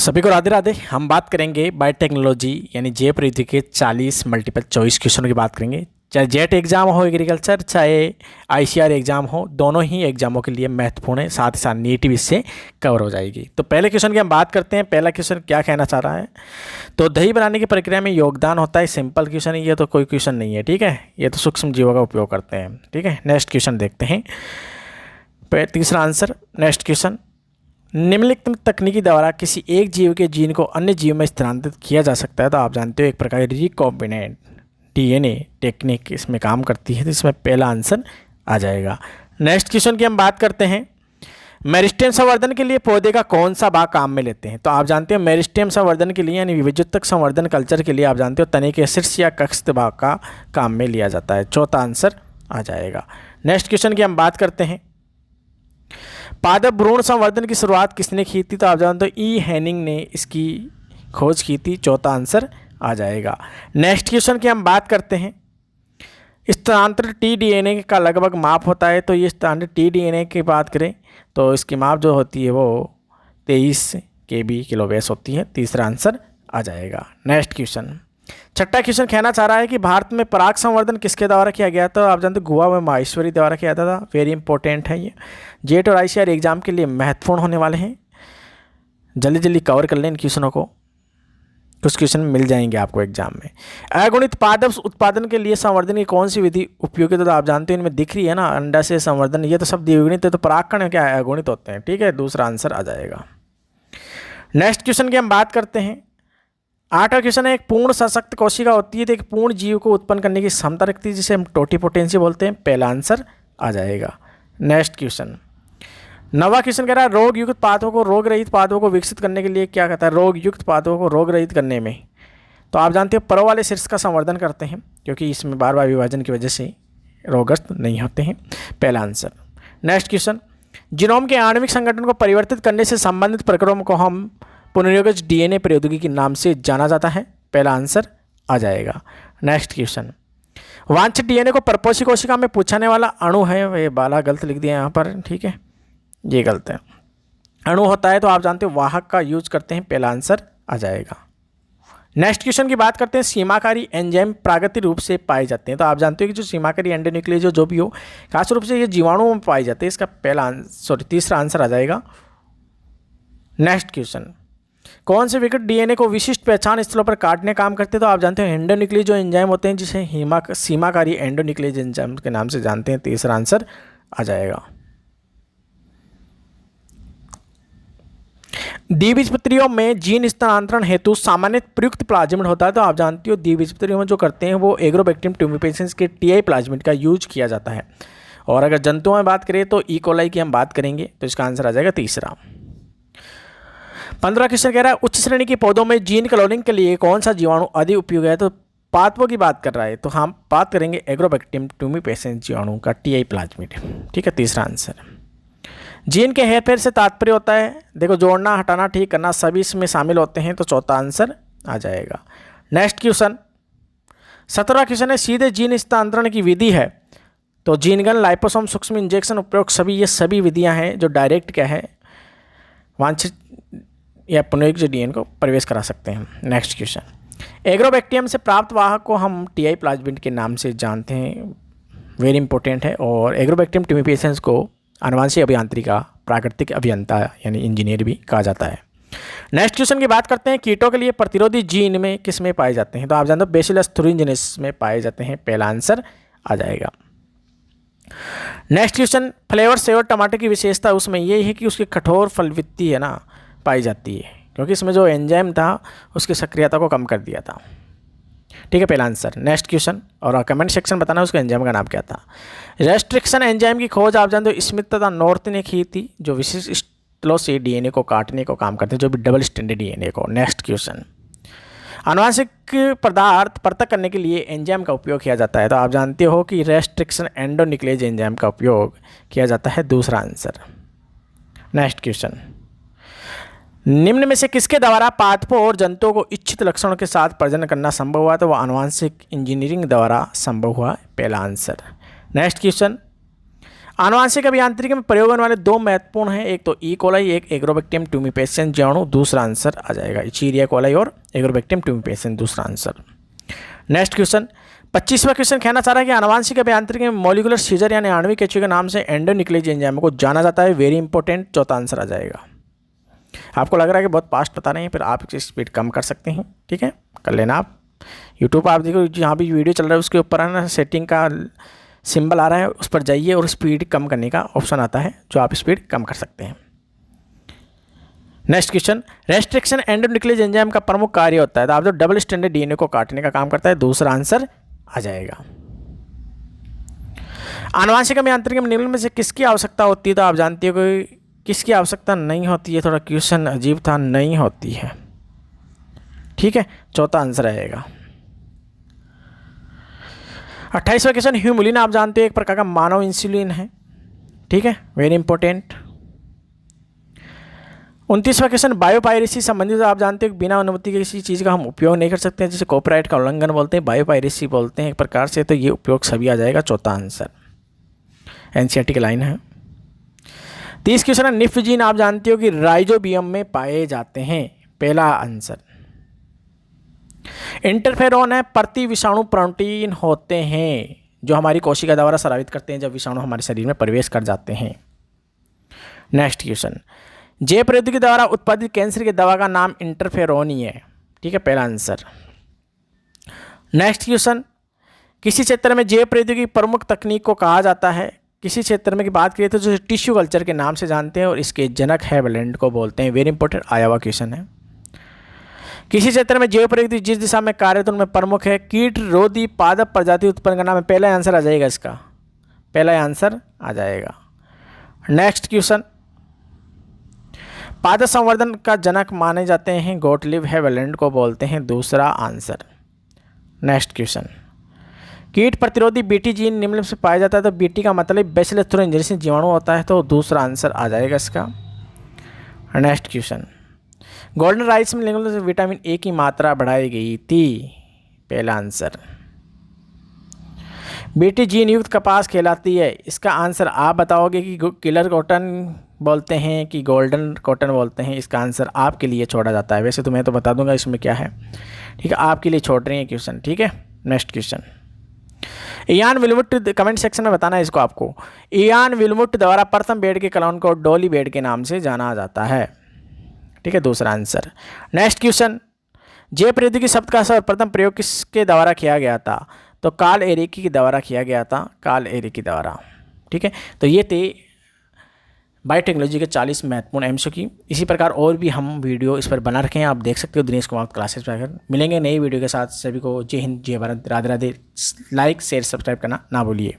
सभी को राधे राधे। हम बात करेंगे बायोटेक्नोलॉजी यानी जैव प्रौद्योगिकी के 40 मल्टीपल चॉइस क्वेश्चनों की बात करेंगे। चाहे जेट एग्जाम हो एग्रीकल्चर, चाहे आईसीआर एग्जाम हो, दोनों ही एग्जामों के लिए महत्वपूर्ण है। साथ ही साथ नीट भी इससे कवर हो जाएगी। तो पहले क्वेश्चन की हम बात करते हैं। पहला क्वेश्चन क्या कहना चाह रहा है, तो दही बनाने की प्रक्रिया में योगदान होता है। सिंपल क्वेश्चन है ये, तो कोई क्वेश्चन नहीं है, ठीक है। ये तो सूक्ष्म जीवों का उपयोग करते हैं, ठीक है। नेक्स्ट क्वेश्चन देखते हैं, तीसरा आंसर। नेक्स्ट क्वेश्चन, निम्नलिखित तकनीकी द्वारा किसी एक जीव के जीन को अन्य जीव में स्थानांतरित किया जा सकता है। तो आप जानते हो एक प्रकार की रिकॉम्बिनेंट डीएनए टेक्निक इसमें काम करती है। तो इसमें पहला आंसर आ जाएगा। नेक्स्ट क्वेश्चन की हम बात करते हैं, मेरिस्टेम संवर्धन के लिए पौधे का कौन सा भाग काम में लेते हैं। तो आप जानते हो मेरिस्टेम संवर्धन के लिए यानी विभुजत्तक संवर्धन कल्चर के लिए आप जानते हो तने के शीर्ष या कक्ष भाग का काम में लिया जाता है। चौथा आंसर आ जाएगा। नेक्स्ट क्वेश्चन की हम बात करते हैं, पादप भ्रूण संवर्धन की शुरुआत किसने की थी। तो आप जानते हो ई हैनिंग ने इसकी खोज की थी। चौथा आंसर आ जाएगा। नेक्स्ट क्वेश्चन की हम बात करते हैं, स्थानांतरित टीडीएनए का लगभग माप होता है। तो ये स्थानांतरित टीडीएनए की बात करें तो इसकी माप जो होती है वो 23 kb किलोबेस होती है। तीसरा आंसर आ जाएगा। नेक्स्ट क्वेश्चन, छठा क्वेश्चन कहना चाह रहा है कि भारत में पराग संवर्धन किसके द्वारा किया गया। तो आप जानते हो गुहा में माहेश्वरी द्वारा किया था। वेरी इंपॉर्टेंट है ये, जेट और आईसीआर एग्जाम के लिए महत्वपूर्ण होने वाले हैं। जल्दी जल्दी कवर कर लें इन क्वेश्चनों को, कुछ क्वेश्चन मिल जाएंगे आपको एग्जाम में। अगुणित पादप उत्पादन के लिए संवर्धन की कौन सी विधि उपयोगी। तो आप जानते हो इनमें दिख रही है ना, अंडा से संवर्धन, ये तो सब द्विगुणित है। तो परागकण क्या है, अगुणित होते हैं, ठीक है। दूसरा आंसर आ जाएगा। नेक्स्ट क्वेश्चन की हम बात करते हैं, आठवां क्वेश्चन है, एक पूर्ण सशक्त कोशिका होती है तो एक पूर्ण जीव को उत्पन्न करने की क्षमता रखती है, जिसे हम टोटिपोटेंसी बोलते हैं। पहला आंसर आ जाएगा। नेक्स्ट क्वेश्चन, नवा क्वेश्चन कह रहा है, रोग युक्त पादपों को रोग रहित पादपों को विकसित करने के लिए क्या कहता है। रोग युक्त पादपों को रोग रहित करने में तो आप जानते हो परों वाले शीर्ष का संवर्धन करते हैं, क्योंकि इसमें बार बार विभाजन की वजह से रोगग्रस्त नहीं होते हैं। पहला आंसर। नेक्स्ट क्वेश्चन, जीनोम के आणविक संगठन को परिवर्तित करने से संबंधित प्रक्रियाओं को हम पुनर्योगज डीएनए प्रौद्योगिकी के नाम से जाना जाता है। पहला आंसर आ जाएगा। नेक्स्ट क्वेश्चन, वांछित डीएनए को परपोषी कोशिका में पूछाने वाला अणु है, ये बाला गलत लिख दिया यहाँ पर, ठीक है, ये गलत है। अणु होता है तो आप जानते हो वाहक का यूज करते हैं। पहला आंसर आ जाएगा। नेक्स्ट क्वेश्चन की बात करते हैं, सीमाकारी एंजाइम प्राकृतिक रूप से पाए जाते हैं। तो आप जानते हो कि जो सीमाकारी एंडोन्यूक्लियस जो भी हो, खास रूप से ये जीवाणुओं में पाए जाते हैं। इसका तीसरा आंसर आ जाएगा। नेक्स्ट क्वेश्चन, कौन से विकट डीएनए को विशिष्ट पहचान स्थलों पर काटने काम करते हैं। तो आप जानते हैं एंडोन्यूक्लियस जो एंजाइम होते हैं, जिसे सीमाकारी एंडोन्यूक्लियस एंजाइम के नाम से जानते हैं। तीसरा आंसर आ जाएगा। द्विबीजपत्रियों में जीन स्थानांतरण हेतु सामान्य प्रयुक्त प्लाज्मिड होता है। तो आप जानते हो द्विबीजपत्रियों में जो करते हैं वो एग्रोबैक्टीरियम ट्यूमिपेशंस के टीआई प्लाज्मिड का यूज किया जाता है। और अगर जंतुओं में बात करें तो ई कोलाई की हम बात करेंगे, तो इसका आंसर आ जाएगा तीसरा। 15 क्वेश्चन कह रहा है, उच्च श्रेणी के पौधों में जीन क्लोनिंग के लिए कौन सा जीवाणु अधिक उपयोगी है। तो पादपों की बात कर रहा है, तो हम बात करेंगे एग्रोबैक्टीरियम ट्यूमिपेशंस जीवाणु का टीआई प्लाज्मिड, ठीक है। तीसरा आंसर। जीन के हेरफेर से तात्पर्य होता है, देखो, जोड़ना, हटाना, ठीक करना, सभी इसमें शामिल होते हैं। तो चौथा आंसर आ जाएगा। नेक्स्ट क्वेश्चन, 17वां क्वेश्चन है, सीधे जीन स्थानांतरण की विधि है। तो जीनगन, लाइपोसोम, सूक्ष्म इंजेक्शन, उपयोग, सभी ये सभी विधियां हैं जो डायरेक्ट क्या है वांछित या पुनर्योगज डीएनए को प्रवेश करा सकते हैं। नेक्स्ट क्वेश्चन, एग्रोबैक्टीरियम से प्राप्त वाहक को हम टीआई प्लाज्मिड के नाम से जानते हैं। वेरी इंपॉर्टेंट है। और एग्रोबैक्टीरियम ट्यूमिपेशंस को आनुवंशिक अभियांत्रिका, प्राकृतिक अभियंता यानी इंजीनियर भी कहा जाता है। नेक्स्ट क्वेश्चन की बात करते हैं, कीटों के लिए प्रतिरोधी जीन में किस में पाए जाते हैं। तो आप जानते हो बेसिलस thuringiensis में पाए जाते हैं। पहला आंसर आ जाएगा। नेक्स्ट क्वेश्चन, फ्लेवर सेवर टमाटर की विशेषता उसमें ये है कि उसकी कठोर फलवृत्ति है ना पाई जाती है, क्योंकि इसमें जो एंजाइम था उसकी सक्रियता को कम कर दिया था, ठीक है। पहला आंसर। नेक्स्ट क्वेश्चन, और कमेंट सेक्शन बताना उसके एंजाइम का नाम क्या था। रेस्ट्रिक्शन एंजाइम की खोज आप जानते हो स्मिथ तथा नॉर्थ ने की थी, जो विशिष्ट स्थलों से डीएनए को काटने को काम करते हैं, जो भी डबल स्टैंडर्ड डीएनए को। नेक्स्ट क्वेश्चन, आनुवंशिक पदार्थ पृथक करने के लिए एंजाइम का उपयोग किया जाता है। तो आप जानते हो कि रेस्ट्रिक्शन एंडोन्यूक्लियस एंजाइम का उपयोग किया जाता है। दूसरा आंसर। नेक्स्ट क्वेश्चन, निम्न में से किसके द्वारा पादपों और जंतुओं को इच्छित लक्षणों के साथ प्रजनन करना संभव हुआ। तो वह आनुवंशिक इंजीनियरिंग द्वारा संभव हुआ। पहला आंसर। नेक्स्ट क्वेश्चन, आनुवांशिक अभियांत्रिकी में प्रयोग होने वाले दो महत्वपूर्ण हैं, एक तो ई कोलाई, एक एग्रोबैक्टीरियम ट्यूमिपेसियन जीवाणु। दूसरा आंसर आ जाएगा इचीरिया कोलाई और एग्रोबैक्टीरियम ट्यूमिपेसियन, दूसरा आंसर। नेक्स्ट क्वेश्चन, 25वां क्वेश्चन कहना चाह रहा है कि आनुवांशिक अभियांत्रिकी में मॉलिकुलर सीजर यानी आणविक केंचुए के नाम से एंडोन्यूक्लियस एंजाइम को जाना जाता है। वेरी इंपॉर्टेंट, चौथा आंसर आ जाएगा। आपको लग रहा है कि बहुत फास्ट पता नहीं है, फिर आप स्पीड कम कर सकते हैं, ठीक है, कर लेना आप। यूट्यूब आप देखो जहाँ भी वीडियो चल रहा है उसके ऊपर है ना सेटिंग का सिंबल आ रहा है, उस पर जाइए और स्पीड कम करने का ऑप्शन आता है जो आप स्पीड कम कर सकते हैं। Next question, restriction endonuclease enzyme का प्रमुख कार्य होता है, तो आप जो डबल स्ट्रैंडेड डीएनए को काटने का काम करता है। दूसरा आंसर आ जाएगा। आनुवांशिक अभियांत्रिकी में निम्न में से किसकी आवश्यकता होती है, तो आप जानते हो कि किसकी आवश्यकता नहीं होती है। थोड़ा क्वेश्चन अजीब था, नहीं होती है, ठीक है, चौथा आंसर आएगा। 28वां क्वेश्चन, ह्यूमुलिन आप जानते हो एक प्रकार का मानव इंसुलिन है, ठीक है, वेरी इंपॉर्टेंट। 29वां क्वेश्चन, बायोपायरेसी संबंधित आप जानते हो बिना अनुमति के किसी चीज़ का हम उपयोग नहीं कर सकते हैं, जिसे कॉपीराइट का उल्लंघन बोलते हैं, बायोपायरेसी बोलते हैं एक प्रकार से, तो ये उपयोग सभी आ जाएगा, चौथा आंसर। एनसीईआरटी की लाइन है। 30 क्वेश्चन है, निफ जीन आप जानते हो कि राइजोबियम में पाए जाते हैं, पहला आंसर। इंटरफेरोन है प्रति विषाणु प्रोटीन होते हैं जो हमारी कोशिका द्वारा स्रावित करते हैं जब विषाणु हमारे शरीर में प्रवेश कर जाते हैं। नेक्स्ट क्वेश्चन, जैव प्रौद्योगिकी द्वारा उत्पादित कैंसर की दवा का नाम इंटरफेरोन ही है, ठीक है, पहला आंसर। नेक्स्ट क्वेश्चन, किसी क्षेत्र में जैव प्रौद्योगिकी प्रमुख तकनीक को कहा जाता है, किसी क्षेत्र में की बात करिए तो जो टिश्यू कल्चर के नाम से जानते हैं और इसके जनक हैविलैंड को बोलते हैं। वेरी इंपॉर्टेंट आया हुआ क्वेश्चन है। किसी क्षेत्र में जैव प्रौद्योगिकी जिस दिशा में कार्य उनमें प्रमुख है कीट रोधी पादप प्रजाति उत्पन्न करना में, पहला आंसर आ जाएगा, इसका पहला आंसर आ जाएगा। नेक्स्ट क्वेश्चन, पादप संवर्धन का जनक माने जाते हैं गोटलिब हैविलैंड को बोलते हैं, दूसरा आंसर। नेक्स्ट क्वेश्चन, कीट प्रतिरोधी बीटी जीन निम्न से पाया जाता है, तो बीटी का मतलब बैसिलस थुरिनजेंसिस जीवाणु होता है, तो दूसरा आंसर आ जाएगा इसका। नेक्स्ट क्वेश्चन, गोल्डन राइस में निम्न से विटामिन ए की मात्रा बढ़ाई गई थी, पहला आंसर। बीटी जीन युक्त कपास कहलाती है, इसका आंसर आप बताओगे कि किलर कॉटन बोलते हैं कि गोल्डन कॉटन बोलते हैं, इसका आंसर आपके लिए छोड़ा जाता है। वैसे तो मैं तो बता दूंगा इसमें क्या है, ठीक है, आपके लिए छोड़ रहे हैं क्वेश्चन, ठीक है। Next question, Ian Wilmut, comment section में बताना है इसको आपको। इयान विल्मुट द्वारा प्रथम बेड के क्लोन को डॉली बेड के नाम से जाना जाता है, ठीक है, दूसरा आंसर। नेक्स्ट क्वेश्चन, जैव प्रौद्योगिकी शब्द का सर्वप्रथम प्रयोग किसके द्वारा किया गया था, तो कार्ल एरिकी के द्वारा किया गया था, कार्ल एरिकी द्वारा, ठीक है। तो ये थे बायोटेक्नोलॉजी के 40 महत्वपूर्ण एमसीक्यू। इसी प्रकार और भी हम वीडियो इस पर बना रखे हैं, आप देख सकते हो दिनेश कुमार क्लासेस पर। मिलेंगे नई वीडियो के साथ, सभी को जय हिंद, जय Bharat, Radhe Radhe. Like share subscribe करना ना भूलिए।